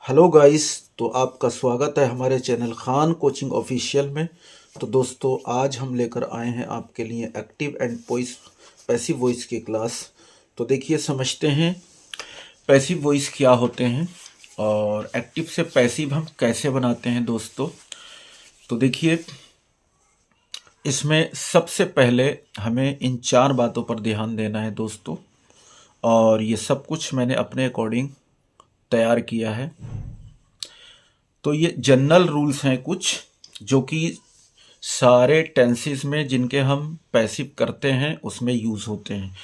Hello guys. तो आपका स्वागत है हमारे चैनल खान कोचिंग ऑफिशियल में। तो दोस्तों, आज हम लेकर आए हैं आपके लिए एक्टिव एंड पैसिव वॉइस की क्लास। तो देखिए, समझते हैं पैसिव वॉइस क्या होते हैं और एक्टिव से पैसिव हम कैसे बनाते हैं दोस्तों। तो देखिए, इसमें सबसे पहले हमें इन 4 बातों पर ध्यान देना है दोस्तों, और ये सब कुछ मैंने अपने अकॉर्डिंग तैयार किया है। तो ये जनरल रूल्स हैं कुछ, जो कि सारे टेंसेस में जिनके हम पैसिव करते हैं उसमें यूज़ होते हैं।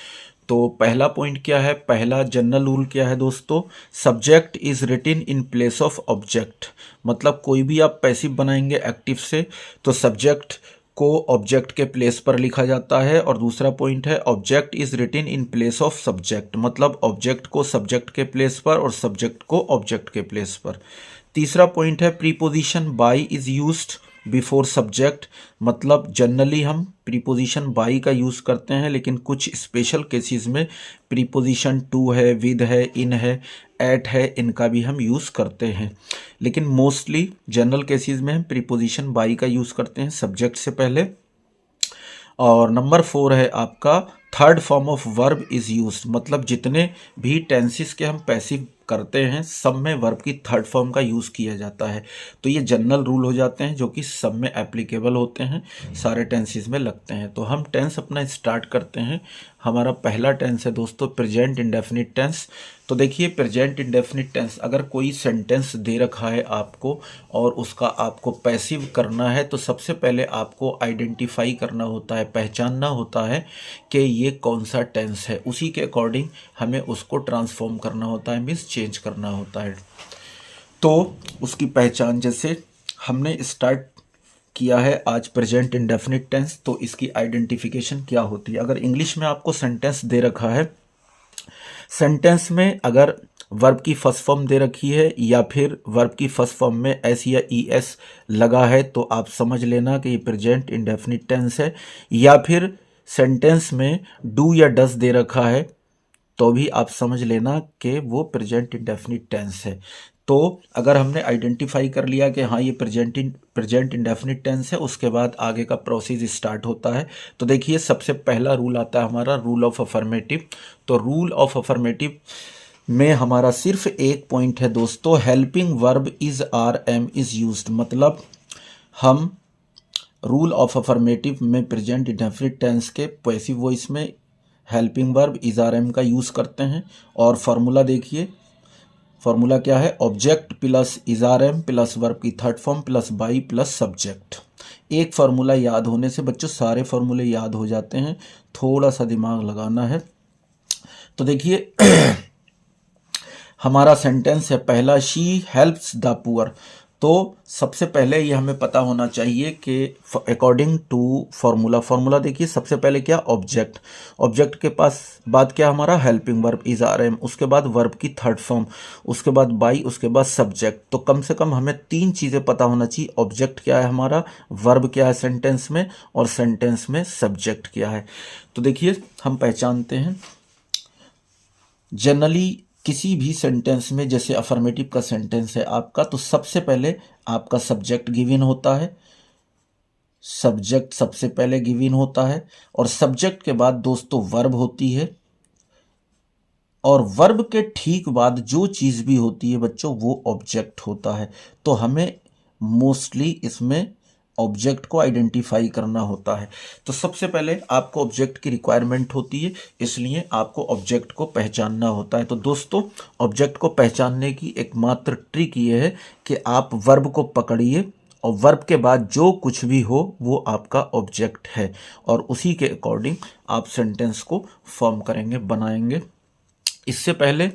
तो पहला पॉइंट क्या है, पहला जनरल रूल क्या है दोस्तों, subject is written in place of object. मतलब कोई भी आप पैसिव बनाएंगे एक्टिव से तो सब्जेक्ट को ऑब्जेक्ट के प्लेस पर लिखा जाता है। और दूसरा पॉइंट है object is written in place of subject, मतलब ऑब्जेक्ट को सब्जेक्ट के प्लेस पर और सब्जेक्ट को ऑब्जेक्ट के प्लेस पर। तीसरा पॉइंट है preposition by is used before subject, मतलब जनरली हम प्रीपोजिशन बाय का यूज़ करते हैं, लेकिन कुछ स्पेशल केसेस में प्रीपोजिशन टू है, विद है, इन है, एट है, इनका भी हम यूज़ करते हैं। लेकिन मोस्टली जनरल केसेस में हम प्रीपोजिशन बाय का यूज़ करते हैं सब्जेक्ट से पहले। और नंबर 4 है आपका third form of verb is used, मतलब जितने भी टेंसेस के हम पैसिव करते हैं सब में वर्ब की थर्ड फॉर्म का यूज़ किया जाता है। तो ये जनरल रूल हो जाते हैं जो कि सब में एप्लीकेबल होते हैं, सारे टेंसेस में लगते हैं। तो हम टेंस अपना स्टार्ट करते हैं। हमारा पहला टेंस है दोस्तों प्रेजेंट इंडेफिनिट टेंस। तो देखिए, प्रेजेंट इंडेफिनिट टेंस, अगर कोई सेंटेंस दे रखा है आपको और उसका आपको पैसिव करना है तो सबसे पहले आपको आइडेंटिफाई करना होता है, पहचानना होता है कि ये कौन सा टेंस है। उसी के अकॉर्डिंग हमें उसको ट्रांसफॉर्म करना होता है, मीन्स चेंज करना होता है। तो उसकी पहचान, जैसे हमने स्टार्ट किया है आज प्रेजेंट इंडेफिनिट टेंस, तो इसकी आइडेंटिफिकेशन क्या होती है। अगर इंग्लिश में आपको सेंटेंस दे रखा है, सेंटेंस में अगर वर्ब की फर्स्ट फॉर्म दे रखी है या फिर वर्ब की फर्स्ट फॉर्म में एस या ई एस लगा है तो आप समझ लेना कि ये प्रेजेंट इंडेफिनिट टेंस है। या फिर सेंटेंस में डू या डस दे रखा है तो भी आप समझ लेना कि वो प्रेजेंट इंडेफिनिट टेंस है। तो अगर हमने आइडेंटिफाई कर लिया कि हाँ ये प्रेजेंट इंडेफिनिट टेंस है, उसके बाद आगे का प्रोसेस स्टार्ट होता है। तो देखिए, सबसे पहला रूल आता है हमारा रूल ऑफ अफर्मेटिव। तो रूल ऑफ अफर्मेटिव में हमारा सिर्फ एक पॉइंट है दोस्तों, helping verb is are am is used. मतलब हम रूल ऑफ अफर्मेटिव में प्रेजेंट इंडेफिनिट टेंस के पैसिव वॉइस में helping verb is are am का यूज़ करते हैं। और फार्मूला देखिए, फार्मूला क्या है, object plus is are am plus verb की third form plus by plus subject. एक फार्मूला याद होने से बच्चों सारे फार्मूले याद हो जाते हैं, थोड़ा सा दिमाग लगाना है। तो देखिए हमारा सेंटेंस है पहला, शी हेल्प्स द पुअर। तो सबसे पहले ये हमें पता होना चाहिए कि अकॉर्डिंग टू फार्मूला देखिए, सबसे पहले क्या, ऑब्जेक्ट। ऑब्जेक्ट के पास बाद क्या हमारा, helping verb is are am, उसके बाद वर्ब की थर्ड फॉर्म, उसके बाद बाई, उसके बाद सब्जेक्ट। तो कम से कम हमें 3 चीज़ें पता होना चाहिए, ऑब्जेक्ट क्या है हमारा, वर्ब क्या है सेंटेंस में, और सेंटेंस में सब्जेक्ट क्या है। तो देखिए हम पहचानते हैं जनरली किसी भी सेंटेंस में, जैसे अफर्मेटिव का सेंटेंस है आपका, तो सबसे पहले आपका सब्जेक्ट गिवन होता है, सब्जेक्ट सबसे पहले गिवन होता है, और सब्जेक्ट के बाद दोस्तों वर्ब होती है, और वर्ब के ठीक बाद जो चीज़ भी होती है बच्चों वो ऑब्जेक्ट होता है। तो हमें मोस्टली इसमें ऑब्जेक्ट को आइडेंटिफाई करना होता है। तो सबसे पहले आपको ऑब्जेक्ट की रिक्वायरमेंट होती है, इसलिए आपको ऑब्जेक्ट को पहचानना होता है। तो दोस्तों, ऑब्जेक्ट को पहचानने की एकमात्र ट्रिक ये है कि आप वर्ब को पकड़िए और वर्ब के बाद जो कुछ भी हो वो आपका ऑब्जेक्ट है, और उसी के अकॉर्डिंग आप सेंटेंस को फॉर्म करेंगे, बनाएंगे। इससे पहले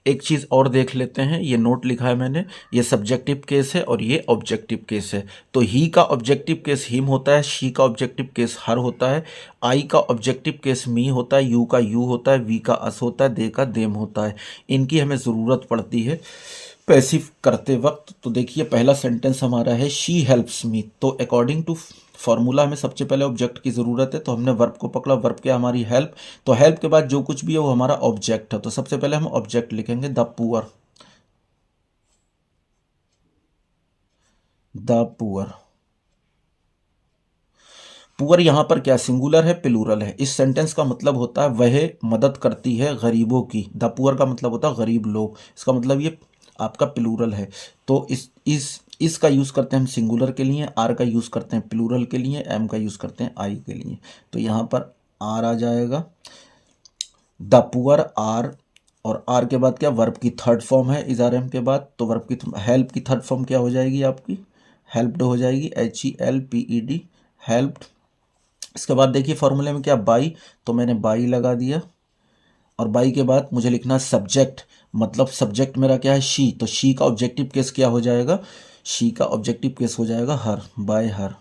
एक चीज़ और देख लेते हैं, ये नोट लिखा है मैंने, ये सब्जेक्टिव केस है और ये ऑब्जेक्टिव केस है। तो ही का ऑब्जेक्टिव केस हिम होता है, शी का ऑब्जेक्टिव केस हर होता है, आई का ऑब्जेक्टिव केस मी होता है, यू का यू होता है, वी का अस होता है, दे का देम होता है। इनकी हमें ज़रूरत पड़ती है पैसिव करते वक्त। तो देखिए पहला सेंटेंस हमारा है शी हेल्प्स मी। तो अकॉर्डिंग टू फॉर्मूला हमें सबसे पहले ऑब्जेक्ट की ज़रूरत है, तो हमने वर्ब को पकड़ा, वर्ब क्या हमारी हेल्प, तो हेल्प के बाद जो कुछ भी है वो हमारा ऑब्जेक्ट है। तो सबसे पहले हम ऑब्जेक्ट लिखेंगे the poor, the poor. Poor यहां पर क्या सिंगुलर है प्लूरल है? इस सेंटेंस का मतलब होता है वह मदद करती है गरीबों की। द पुअर का मतलब होता है गरीब लोग, इसका मतलब ये आपका प्लूरल है। तो इसका यूज़ करते हैं हम सिंगुलर के लिए, आर का यूज़ करते हैं प्लूरल के लिए, एम का यूज़ करते हैं आई के लिए। तो यहाँ पर आर आ जाएगा, द पुअर आर, और आर के बाद क्या वर्ब की थर्ड फॉर्म है इज आर एम के बाद, तो वर्ब की हेल्प की थर्ड फॉर्म क्या हो जाएगी आपकी? हेल्प्ड हो जाएगी, HELPED, हेल्प्ड। इसके बाद देखिए फॉर्मूले में क्या बाई, तो मैंने बाई लगा दिया, और बाई के बाद मुझे लिखना है सब्जेक्ट, मतलब सब्जेक्ट मेरा क्या है शी, तो शी का ऑब्जेक्टिव केस क्या हो जाएगा? शी का ऑब्जेक्टिव केस हो जाएगा हर, बाय हर।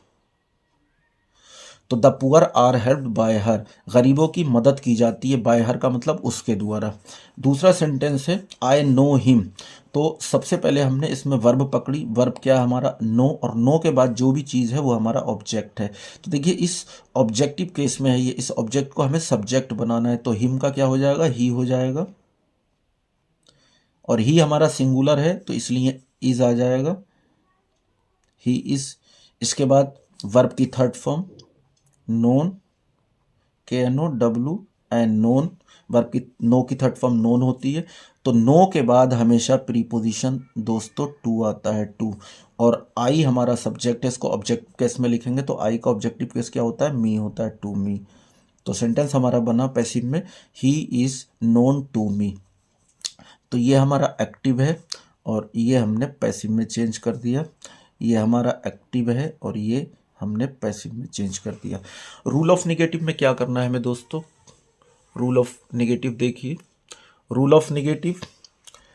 तो the poor are helped by her, गरीबों की मदद की जाती है, बाय हर का मतलब उसके द्वारा। दूसरा सेंटेंस है आई नो हिम, तो सबसे पहले हमने इसमें वर्ब पकड़ी, वर्ब क्या है हमारा नो, और नो के बाद जो भी चीज़ है वो हमारा ऑब्जेक्ट है। तो देखिए इस ऑब्जेक्टिव केस में है ये, इस ऑब्जेक्ट को हमें सब्जेक्ट बनाना है, तो हिम का क्या हो जाएगा? ही हो जाएगा, और ही हमारा सिंगुलर है तो इसलिए इज आ जाएगा, ही इज। इसके बाद वर्ब की third form known, KNOWN, known, verb की नो की थर्ड फॉर्म नोन होती है। तो नो के बाद हमेशा प्रीपोजिशन दोस्तों टू आता है, टू, और आई हमारा सब्जेक्ट है, इसको ऑब्जेक्ट केस में लिखेंगे तो आई का ऑब्जेक्टिव केस क्या होता है? मी होता है, टू मी। तो सेंटेंस हमारा बना पैसिव में ही इज नोन टू मी। तो ये हमारा एक्टिव है और ये हमने पैसिव में चेंज कर दिया, ये हमारा एक्टिव है और ये हमने पैसिव में चेंज कर दिया। रूल ऑफ निगेटिव में क्या करना है हमें दोस्तों? रूल ऑफ निगेटिव देखिए, रूल ऑफ निगेटिव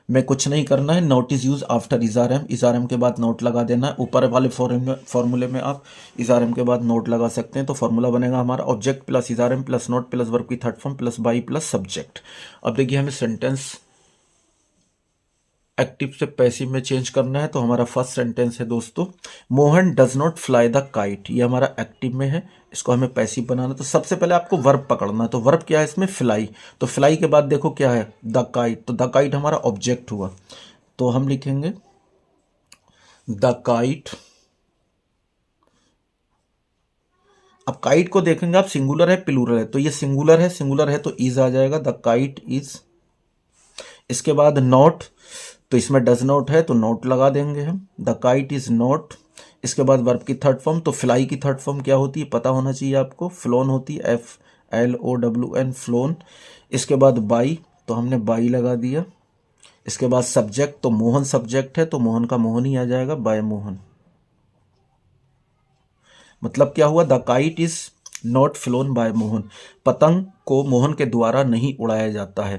में कुछ नहीं करना है, नॉट इज यूज आफ्टर इज़ारएम, इज़ारएम के बाद नोट लगा देना है। ऊपर वाले फॉर्मूले में आप इज़ारएम के बाद नोट लगा सकते हैं, तो फॉर्मूला बनेगा हमारा object plus is are am plus not plus verb की third form plus by plus subject. अब देखिए हमें सेंटेंस एक्टिव से पैसिव में चेंज करना है, तो हमारा फर्स्ट सेंटेंस है दोस्तों Mohan does not fly the kite, ये हमारा एक्टिव में है, इसको हमें पैसिव बनाना। तो सबसे पहले आपको वर्ब पकड़ना है, तो वर्ब क्या है इसमें? फ्लाई। तो फ्लाई के बाद देखो क्या है? द काइट, तो द काइट हमारा ऑब्जेक्ट हुआ, तो हम लिखेंगे द काइट। अब काइट को देखेंगे आप, सिंगुलर है प्लूरल है? तो ये सिंगुलर है, सिंगुलर है तो इज आ जाएगा, द काइट इज। इसके बाद नॉट, तो इसमें डज नॉट है तो नॉट लगा देंगे हम, द काइट इज नॉट। इसके बाद वर्ब की थर्ड फॉर्म, तो फ्लाई की थर्ड फॉर्म क्या होती है पता होना चाहिए आपको? फ्लोन होती है, FLOWN, फ्लोन। इसके बाद बाई, तो हमने बाई लगा दिया। इसके बाद सब्जेक्ट, तो मोहन सब्जेक्ट है तो मोहन का मोहन ही आ जाएगा, बाय मोहन। मतलब क्या हुआ? The kite is not flown by Mohan, पतंग को मोहन के द्वारा नहीं उड़ाया जाता है।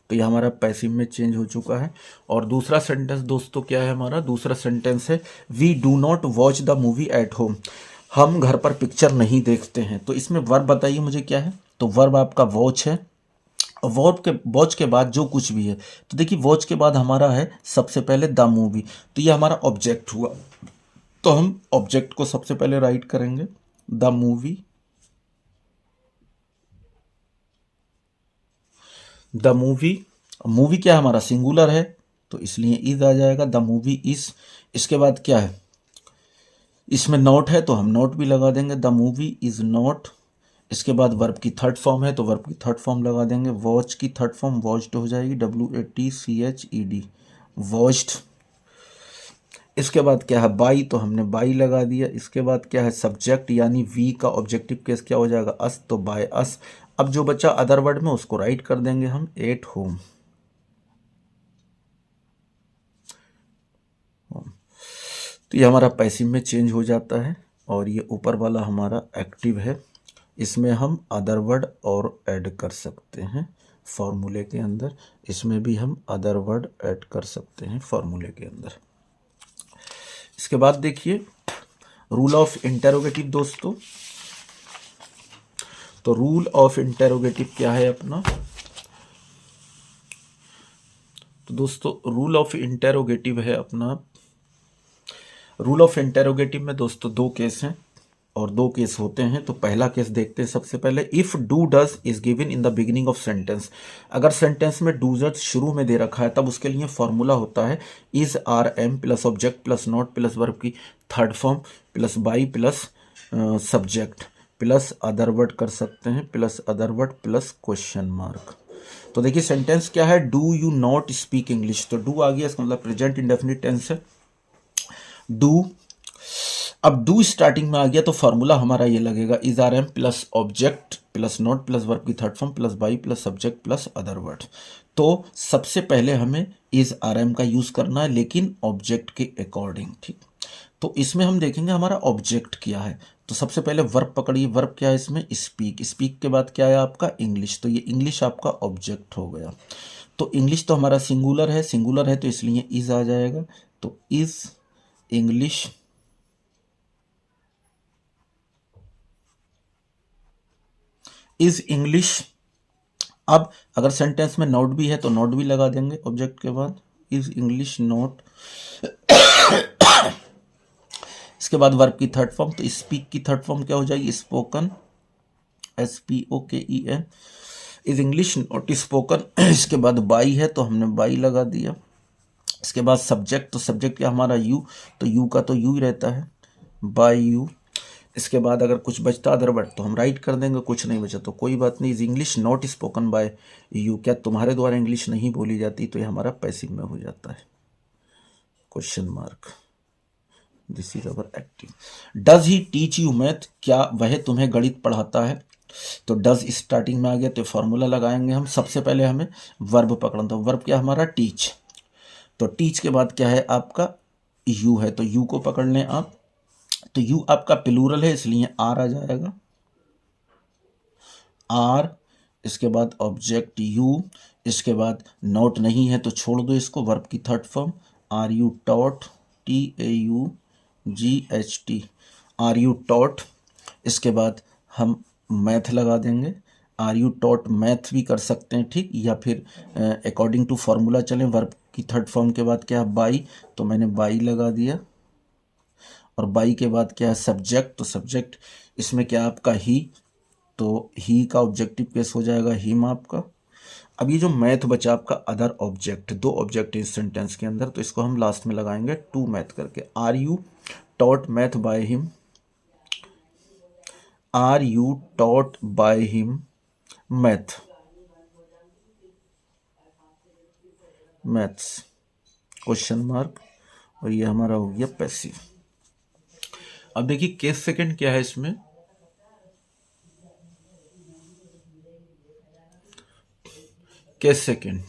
तो ये हमारा पैसिव में चेंज हो चुका है। और दूसरा सेंटेंस दोस्तों क्या है हमारा? दूसरा सेंटेंस है we do not watch the movie at home, हम घर पर पिक्चर नहीं देखते हैं। तो इसमें वर्ब बताइए मुझे क्या है? तो वर्ब आपका वॉच है, और वॉच के बाद जो कुछ भी है, तो देखिए वॉच के बाद हमारा है सबसे पहले द मूवी, तो ये हमारा ऑब्जेक्ट हुआ, तो हम ऑब्जेक्ट को सबसे पहले राइट करेंगे the movie, the movie. Movie क्या है हमारा? सिंगुलर है तो इसलिए इज आ जाएगा, द मूवी इज। इसके बाद क्या है? इसमें नॉट है तो हम नॉट भी लगा देंगे, द मूवी इज नॉट। इसके बाद वर्ब की थर्ड फॉर्म है तो वर्ब की थर्ड फॉर्म लगा देंगे, वॉच की थर्ड फॉर्म वॉच्ड हो जाएगी, WATCHED, वॉच्ड। इसके बाद क्या है? बाई, तो हमने बाई लगा दिया। इसके बाद क्या है? सब्जेक्ट यानी वी का ऑब्जेक्टिव केस क्या हो जाएगा? अस, तो बाय अस। अब जो बच्चा अदर वर्ड में उसको राइट कर देंगे हम एट होम। तो ये हमारा पैसिव में चेंज हो जाता है, और ये ऊपर वाला हमारा एक्टिव है, इसमें हम अदर वर्ड और ऐड कर सकते हैं फॉर्मूले के अंदर, इसमें भी हम अदर वर्ड ऐड कर सकते हैं फॉर्मूले के अंदर। इसके बाद देखिए रूल ऑफ इंटेरोगेटिव दोस्तों, तो रूल ऑफ इंटेरोगेटिव क्या है अपना? तो दोस्तों रूल ऑफ इंटेरोगेटिव है अपना, रूल ऑफ इंटेरोगेटिव में दोस्तों दो केस हैं, और 2 केस होते हैं। तो पहला केस देखते हैं सबसे पहले। If do does is given in the beginning of sentence, अगर सेंटेंस में डू डज शुरू में दे रखा है तब उसके लिए फॉर्मूला होता है is are am plus object plus not plus verb की third form plus by plus subject plus other word कर सकते हैं plus other word plus question mark. तो देखिए सेंटेंस क्या है, do you not speak English, तो डू आ गया, इसका मतलब प्रेजेंट इंडेफिनिट टेंस है डू। अब डू स्टार्टिंग में आ गया तो फॉर्मूला हमारा ये लगेगा is are am plus object plus not plus verb की third form plus by plus subject plus other word. तो सबसे पहले हमें इज आर एम का यूज करना है लेकिन ऑब्जेक्ट के अकॉर्डिंग, ठीक। तो इसमें हम देखेंगे हमारा ऑब्जेक्ट क्या है। तो सबसे पहले वर्ब पकड़िए, वर्ब क्या है इसमें, स्पीक, स्पीक के बाद क्या है आपका इंग्लिश, तो ये इंग्लिश आपका ऑब्जेक्ट हो गया। तो इंग्लिश तो हमारा सिंगुलर है, सिंगुलर है तो इसलिए इज आ जाएगा, तो इज इंग्लिश इज इंग्लिश। अब अगर सेंटेंस में नोट भी है तो नोट भी लगा देंगे ऑब्जेक्ट के बाद, इज इंग्लिश नोट। इसके बाद वर्ब की थर्ड फॉर्म, तो स्पीक की थर्ड फॉर्म क्या हो जाएगी, spoken, SPOKEN, is English not spoken. इसके बाद बाई है तो हमने बाई लगा दिया। इसके बाद सब्जेक्ट, तो सब्जेक्ट क्या हमारा यू, तो यू का तो यू ही रहता है, बाई यू। इसके बाद अगर कुछ बचता अदर वर्ड तो हम राइट कर देंगे, कुछ नहीं बचा तो कोई बात नहीं। Is English not spoken by you, क्या तुम्हारे द्वारा इंग्लिश नहीं बोली जाती, तो ये हमारा पैसिव में हो जाता है, question mark. This is our active. Does he teach you math, क्या वह तुम्हें गणित पढ़ाता है, तो डज स्टार्टिंग में आ गया तो फॉर्मूला लगाएंगे हम। सबसे पहले हमें वर्ब पकड़ना, तो वर्ब क्या हमारा टीच, तो टीच के बाद क्या है आपका यू है, तो यू को पकड़ लें आप, तो यू आपका प्लूरल है इसलिए आर आ जाएगा, आर। इसके बाद ऑब्जेक्ट यू, इसके बाद नोट नहीं है तो छोड़ दो इसको, वर्ब की third form are you taught, TAUGHT, are you taught. इसके बाद हम मैथ लगा देंगे, आर यू टॉट मैथ भी कर सकते हैं, ठीक, या फिर अकॉर्डिंग टू फॉर्मूला चलें। वर्ब की थर्ड फॉर्म के बाद क्या है बाई, तो मैंने बाई लगा दिया, और बाई के बाद क्या है सब्जेक्ट, तो सब्जेक्ट इसमें क्या आपका ही, तो ही का ऑब्जेक्टिव केस हो जाएगा हिम आपका। अब ये जो मैथ बचा आपका अदर ऑब्जेक्ट, 2 ऑब्जेक्ट इस सेंटेंस के अंदर, तो इसको हम लास्ट में लगाएंगे टू मैथ करके। Are you taught math by him, are you taught by him math, maths, question mark. और ये हमारा हो गया पैसिव। अब देखिए केस सेकंड क्या है इसमें, case second,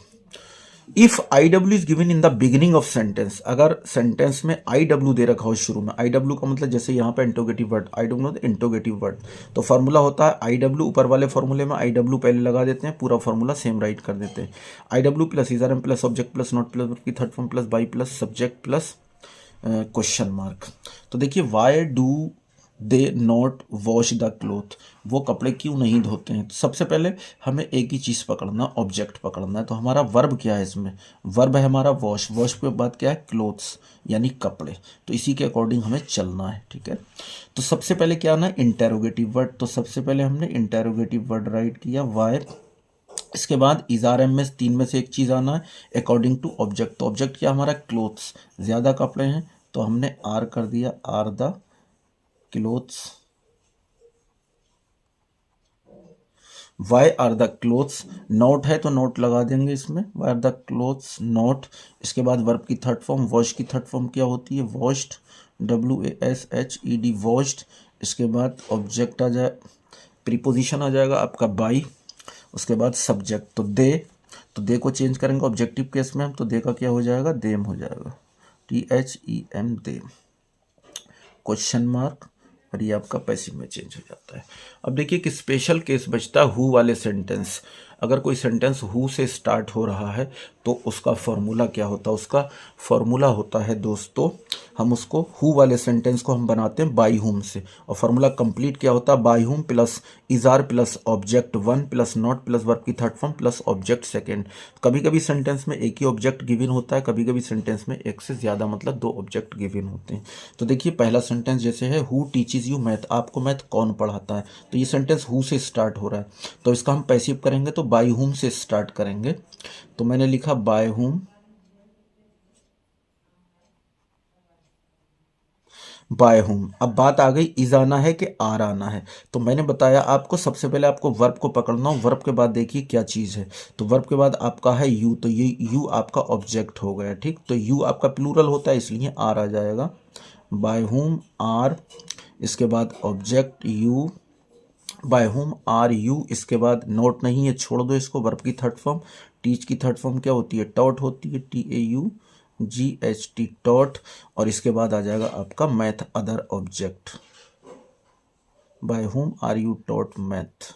if IW is given in the beginning of sentence, अगर सेंटेंस में IW दे रखा हो शुरू में, IW का मतलब जैसे यहाँ पे इंटरोगेटिव वर्ड, IW मतलब इंटरोगेटिव वर्ड, तो फॉर्मूला होता है IW, ऊपर वाले फॉर्मूले में IW पहले लगा देते हैं, पूरा फॉर्मूला सेम राइट कर देते हैं, IW plus is are am plus object plus not plus की third form plus by plus subject plus question mark. तो देखिए why do they not wash the cloth, वो कपड़े क्यों नहीं धोते हैं। तो सबसे पहले हमें एक ही चीज़ पकड़ना, ऑब्जेक्ट पकड़ना है। तो हमारा वर्ब क्या है इसमें, वर्ब है हमारा वॉश, वॉश के बाद क्या है क्लोथ्स यानी कपड़े, तो इसी के अकॉर्डिंग हमें चलना है, ठीक है। तो सबसे पहले क्या आना है इंटेरोगेटिव वर्ड, तो सबसे पहले हमने इंटेरोगेटिव वर्ड राइट किया वाई। इसके बाद इज आर एम में 3 में से एक चीज़ आना है अकॉर्डिंग टू ऑब्जेक्ट, तो ऑब्जेक्ट क्या हमारा क्लोथ्स, ज़्यादा कपड़े हैं तो हमने आर कर दिया, are the clothes, why are the clothes. Not है तो नोट लगा देंगे इसमें, why are the clothes not. इसके बाद वर्ब की थर्ड फॉर्म, वॉश की थर्ड फॉर्म क्या होती है वॉश्ड, WASHED वॉश्ड। इसके बाद ऑब्जेक्ट आ जाए, प्रीपोजिशन आ जाएगा आपका बाई, उसके बाद सब्जेक्ट, तो दे, तो दे को चेंज करेंगे ऑब्जेक्टिव केस में हम, तो दे का क्या हो जाएगा देम हो जाएगा, THEM देम, क्वेश्चन मार्क। और ये आपका पैसिव में चेंज हो जाता है। अब देखिए कि स्पेशल केस बचता है हु वाले सेंटेंस, अगर कोई सेंटेंस हु से स्टार्ट हो रहा है तो उसका फॉर्मूला क्या होता है, उसका फॉर्मूला होता है दोस्तों हम उसको हु वाले सेंटेंस को हम बनाते हैं बाई हुम से, और फार्मूला कंप्लीट क्या होता है, by whom plus is are plus object one plus not plus verb की third form plus object second. कभी कभी सेंटेंस में एक ही ऑब्जेक्ट गिवन होता है, कभी कभी सेंटेंस में एक से ज़्यादा मतलब दो ऑब्जेक्ट गिवन होते हैं। तो देखिए पहला सेंटेंस जैसे है, हु टीचेज यू मैथ, आपको मैथ कौन पढ़ाता है, तो ये सेंटेंस हु से स्टार्ट हो रहा है, तो इसका हम पैसिव करेंगे तो बाई हुम से स्टार्ट करेंगे। तो मैंने लिखा बाय हुम, बाय हुम। अब बात आ गई इज आना है कि आर आना है, तो मैंने बताया आपको सबसे पहले आपको वर्ब को पकड़ना हो, वर्ब के बाद देखिए क्या चीज़ है, तो वर्ब के बाद आपका है यू, तो ये यू आपका ऑब्जेक्ट हो गया, ठीक। तो यू आपका प्लूरल होता है इसलिए आर आ जाएगा, बाय हुम आर, इसके बाद object you, by whom are you, इसके बाद नोट नहीं है छोड़ दो इसको, वर्ब की थर्ड फॉर्म, टीच की थर्ड फॉर्म क्या होती है, टॉट होती है, TAUGHT टॉट, और इसके बाद आ जाएगा आपका math other object, by whom are you taught math.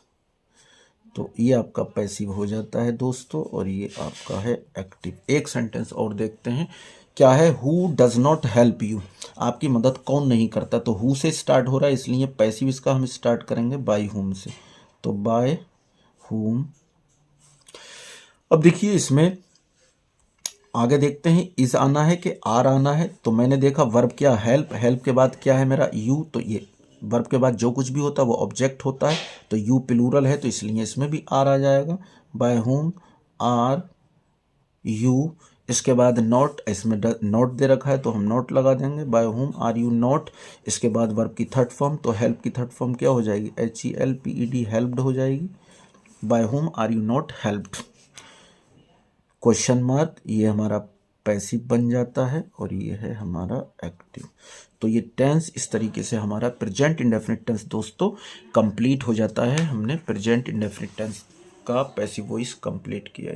तो ये आपका पैसिव हो जाता है दोस्तों, और ये आपका है एक्टिव। एक सेंटेंस और देखते हैं, क्या है, who does not help you, आपकी मदद कौन नहीं करता, तो हु से स्टार्ट हो रहा है इसलिए पैसिव इसका हम स्टार्ट करेंगे बाय हुम से, तो बाय हुम। अब देखिए इसमें आगे देखते हैं, इज आना है कि आर आना है, तो मैंने देखा वर्ब क्या, हेल्प, हेल्प के बाद क्या है मेरा यू, तो ये वर्ब के बाद जो कुछ भी होता है वो ऑब्जेक्ट होता है, तो यू प्लूरल है तो इसलिए इसमें भी आर आ जाएगा, बाय होम आर यू। इसके बाद नॉट, इसमें नॉट दे रखा है तो हम नॉट लगा देंगे, by whom are you not. इसके बाद वर्ब की थर्ड फॉर्म, तो हेल्प की थर्ड फॉर्म क्या हो जाएगी, HELPED हेल्प्ड हो जाएगी, by whom are you not helped, question mark, ये हमारा पैसिव बन जाता है और ये है हमारा एक्टिव। तो ये टेंस इस तरीके से हमारा प्रेजेंट इंडेफिनिट टेंस दोस्तों कंप्लीट हो जाता है। हमने प्रेजेंट इंडेफिनिट टेंस का पैसिव वॉइस कंप्लीट किया है।